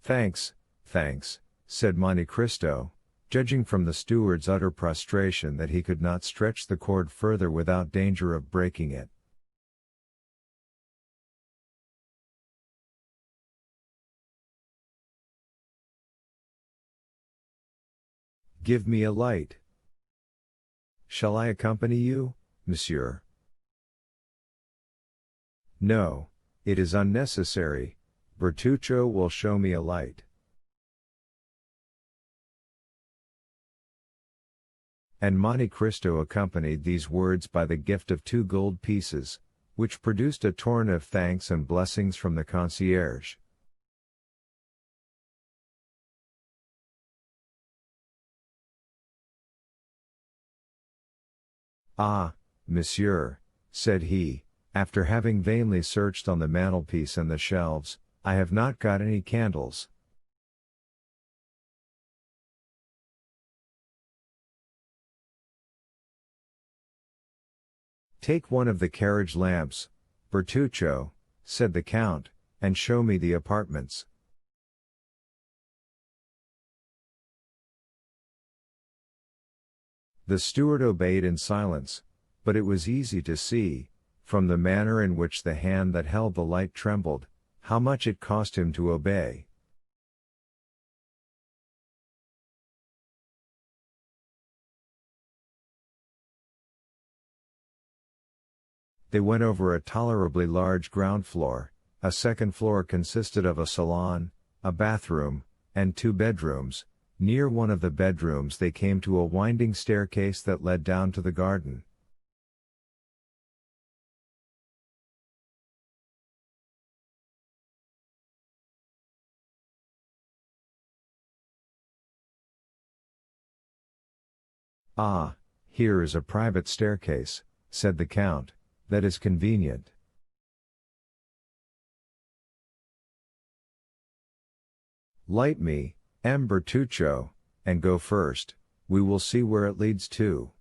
Thanks, thanks, said Monte Cristo, judging from the steward's utter prostration that he could not stretch the cord further without danger of breaking it. Give me a light. Shall I accompany you, monsieur? No, it is unnecessary, Bertuccio will show me a light. And Monte Cristo accompanied these words by the gift of 2 gold pieces, which produced a torrent of thanks and blessings from the concierge. Ah, monsieur, said he, after having vainly searched on the mantelpiece and the shelves, I have not got any candles. Take one of the carriage lamps, Bertuccio, said the Count, and show me the apartments. The steward obeyed in silence, but it was easy to see, from the manner in which the hand that held the light trembled, how much it cost him to obey. They went over a tolerably large ground floor. A second floor consisted of a salon, a bathroom, and 2 bedrooms. Near one of the bedrooms they came to a winding staircase that led down to the garden. Ah, here is a private staircase, said the Count, that is convenient. Light me, M. Bertuccio, and go first, we will see where it leads to.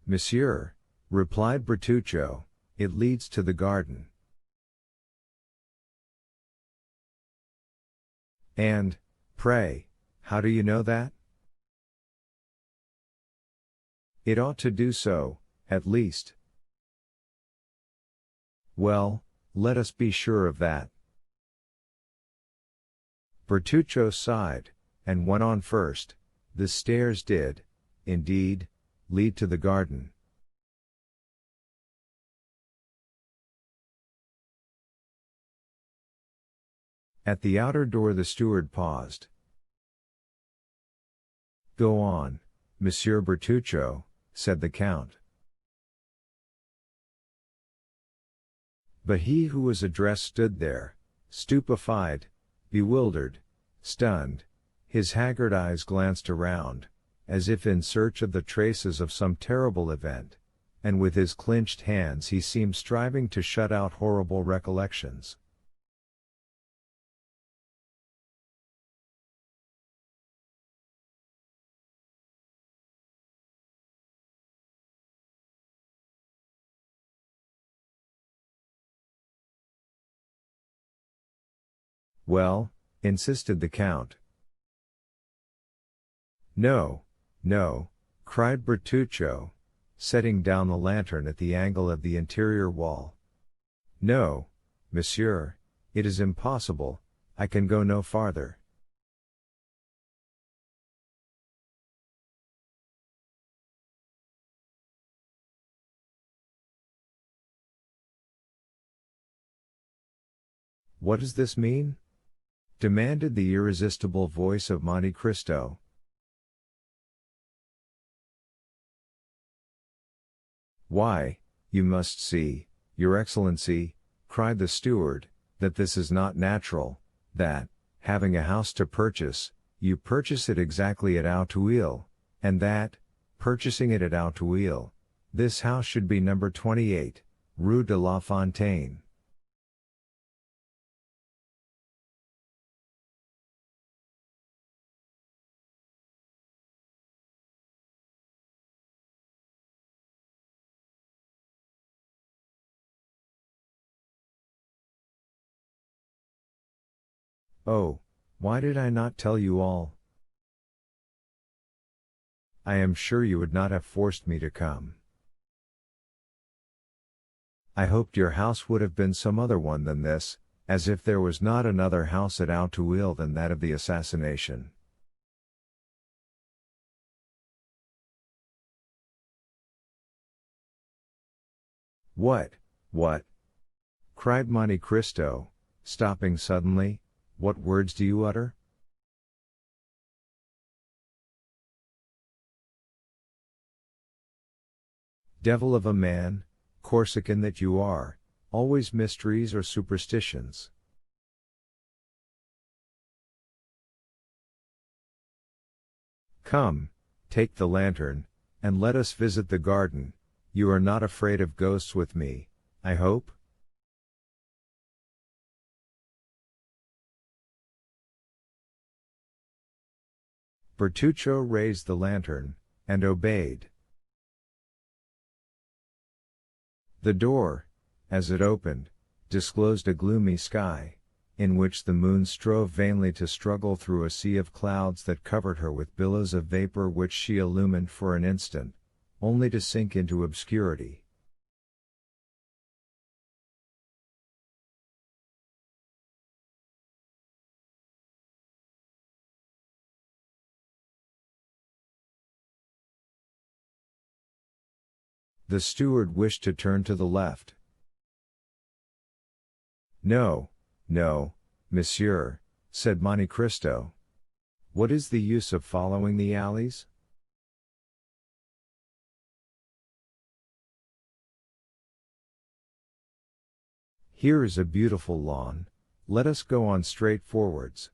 Monsieur, replied Bertuccio, it leads to the garden. And, pray, how do you know that? It ought to do so, at least. Well, let us be sure of that. Bertuccio sighed, and went on first. The stairs did, indeed, lead to the garden. At the outer door the steward paused. Go on, Monsieur Bertuccio, said the Count. But he who was addressed stood there, stupefied, bewildered, stunned. His haggard eyes glanced around, as if in search of the traces of some terrible event, and with his clenched hands he seemed striving to shut out horrible recollections. Well, insisted the Count. No, no, cried Bertuccio, setting down the lantern at the angle of the interior wall. No, monsieur, it is impossible, I can go no farther. What does this mean? Demanded the irresistible voice of Monte Cristo. Why, you must see, Your Excellency, cried the steward, that this is not natural, that, having a house to purchase, you purchase it exactly at Auteuil, and that, purchasing it at Auteuil, this house should be number 28, Rue de la Fontaine. Oh, why did I not tell you all? I am sure you would not have forced me to come. I hoped your house would have been some other one than this, as if there was not another house at Auteuil than that of the assassination. What? Cried Monte Cristo, stopping suddenly, what words do you utter? Devil of a man, Corsican that you are, always mysteries or superstitions. Come, take the lantern, and let us visit the garden. You are not afraid of ghosts with me, I hope? Bertuccio raised the lantern, and obeyed. The door, as it opened, disclosed a gloomy sky, in which the moon strove vainly to struggle through a sea of clouds that covered her with billows of vapor which she illumined for an instant, only to sink into obscurity. The steward wished to turn to the left. No, monsieur, said Monte Cristo. What is the use of following the alleys? Here is a beautiful lawn, let us go on straight forwards.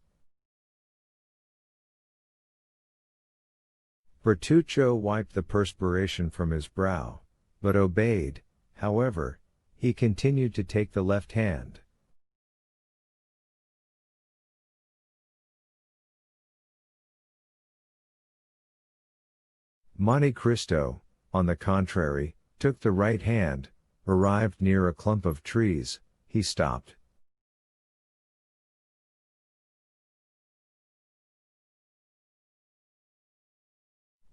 Bertuccio wiped the perspiration from his brow, but obeyed. However, he continued to take the left hand. Monte Cristo, on the contrary, took the right hand. Arrived near a clump of trees, he stopped.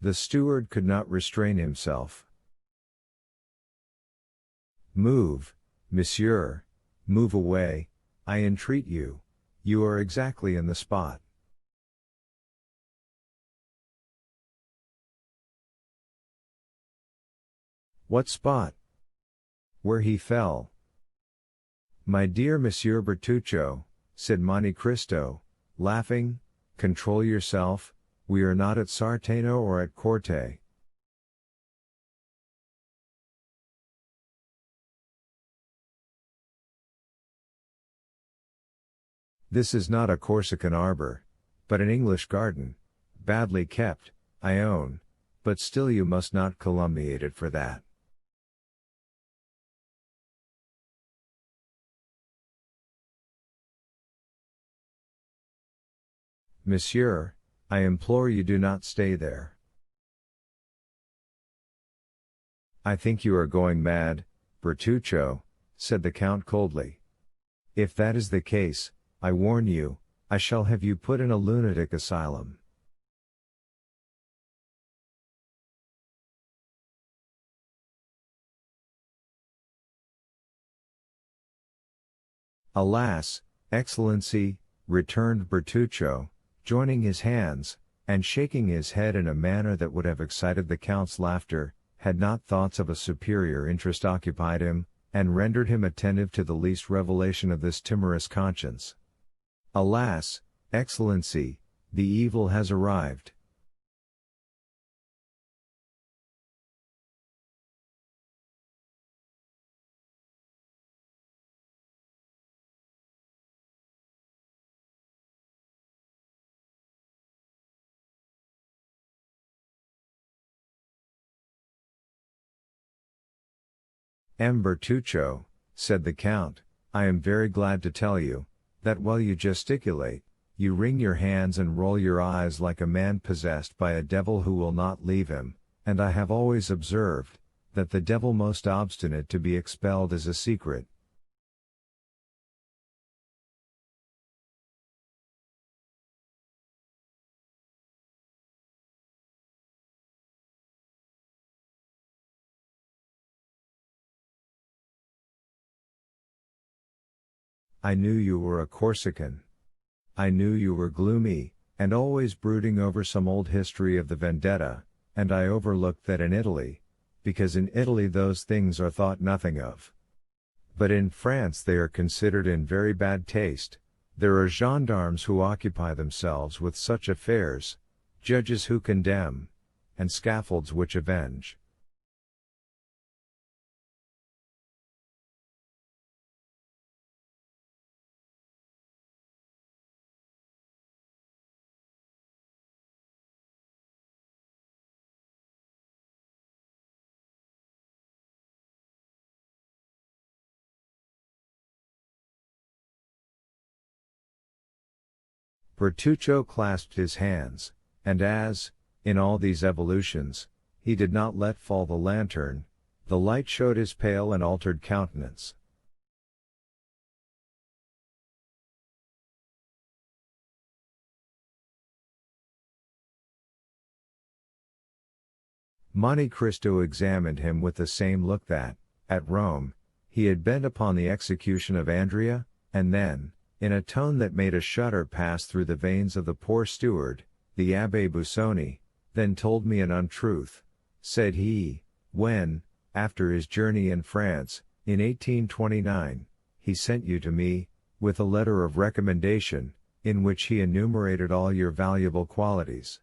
The steward could not restrain himself. Move, monsieur, move away, I entreat you, you are exactly in the spot. What spot? Where he fell. My dear Monsieur Bertuccio, said Monte Cristo, laughing, control yourself, we are not at Sarteno or at Corte. This is not a Corsican arbor, but an English garden, badly kept, I own, but still you must not calumniate it for that. Monsieur, I implore you do not stay there. I think you are going mad, Bertuccio, said the Count coldly. If that is the case, I warn you, I shall have you put in a lunatic asylum. Alas, Excellency, returned Bertuccio, joining his hands, and shaking his head in a manner that would have excited the Count's laughter, had not thoughts of a superior interest occupied him, and rendered him attentive to the least revelation of this timorous conscience. Alas, Excellency, the evil has arrived. Bertuccio, said the Count, I am very glad to tell you, that while you gesticulate, you wring your hands and roll your eyes like a man possessed by a devil who will not leave him, and I have always observed, that the devil most obstinate to be expelled is a secret. I knew you were a Corsican. I knew you were gloomy, and always brooding over some old history of the vendetta, and I overlooked that in Italy, because in Italy those things are thought nothing of. But in France they are considered in very bad taste. There are gendarmes who occupy themselves with such affairs, judges who condemn, and scaffolds which avenge. Bertuccio clasped his hands, and as, in all these evolutions, he did not let fall the lantern, the light showed his pale and altered countenance. Monte Cristo examined him with the same look that, at Rome, he had bent upon the execution of Andrea, and then, in a tone that made a shudder pass through the veins of the poor steward, the Abbé Busoni, then told me an untruth, said he, when, after his journey in France, in 1829, he sent you to me, with a letter of recommendation, in which he enumerated all your valuable qualities.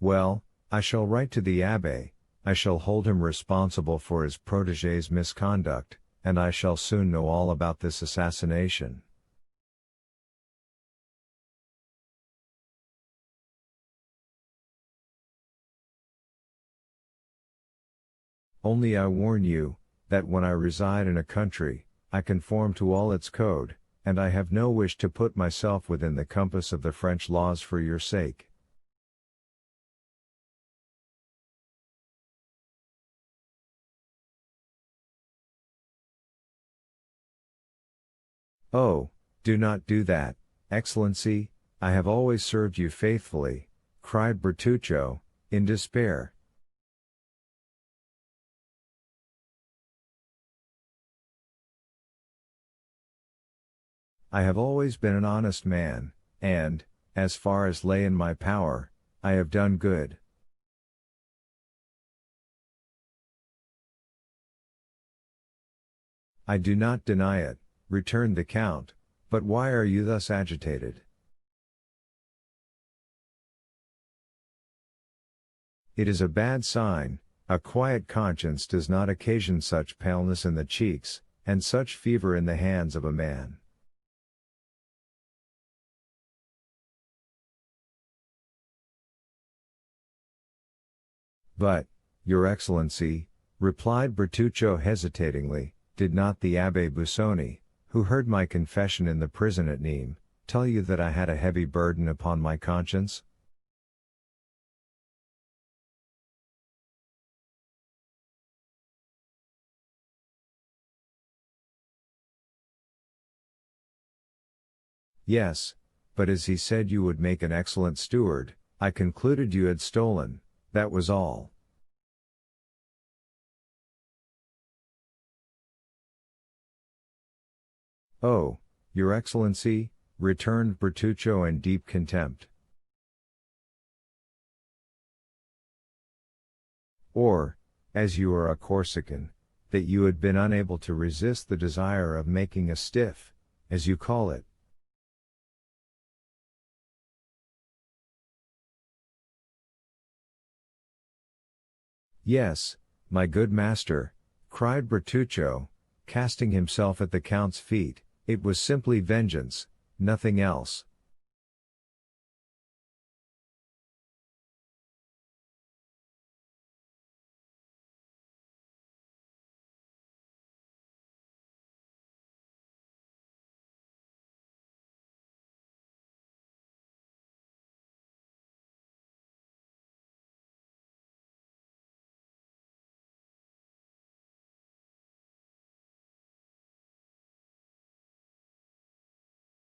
Well, I shall write to the Abbé, I shall hold him responsible for his protégé's misconduct, and I shall soon know all about this assassination. Only I warn you, that when I reside in a country, I conform to all its code, and I have no wish to put myself within the compass of the French laws for your sake. Oh, do not do that, Excellency, I have always served you faithfully, cried Bertuccio, in despair. I have always been an honest man, and, as far as lay in my power, I have done good. I do not deny it, returned the Count, but why are you thus agitated? It is a bad sign, a quiet conscience does not occasion such paleness in the cheeks, and such fever in the hands of a man. But, Your Excellency, replied Bertuccio hesitatingly, did not the Abbé Busoni, who heard my confession in the prison at Nîmes, tell you that I had a heavy burden upon my conscience? Yes, but as he said you would make an excellent steward, I concluded you had stolen, that was all. Oh, Your Excellency, returned Bertuccio in deep contempt. Or, as you are a Corsican, that you had been unable to resist the desire of making a stiff, as you call it. Yes, my good master, cried Bertuccio, casting himself at the Count's feet, it was simply vengeance, nothing else.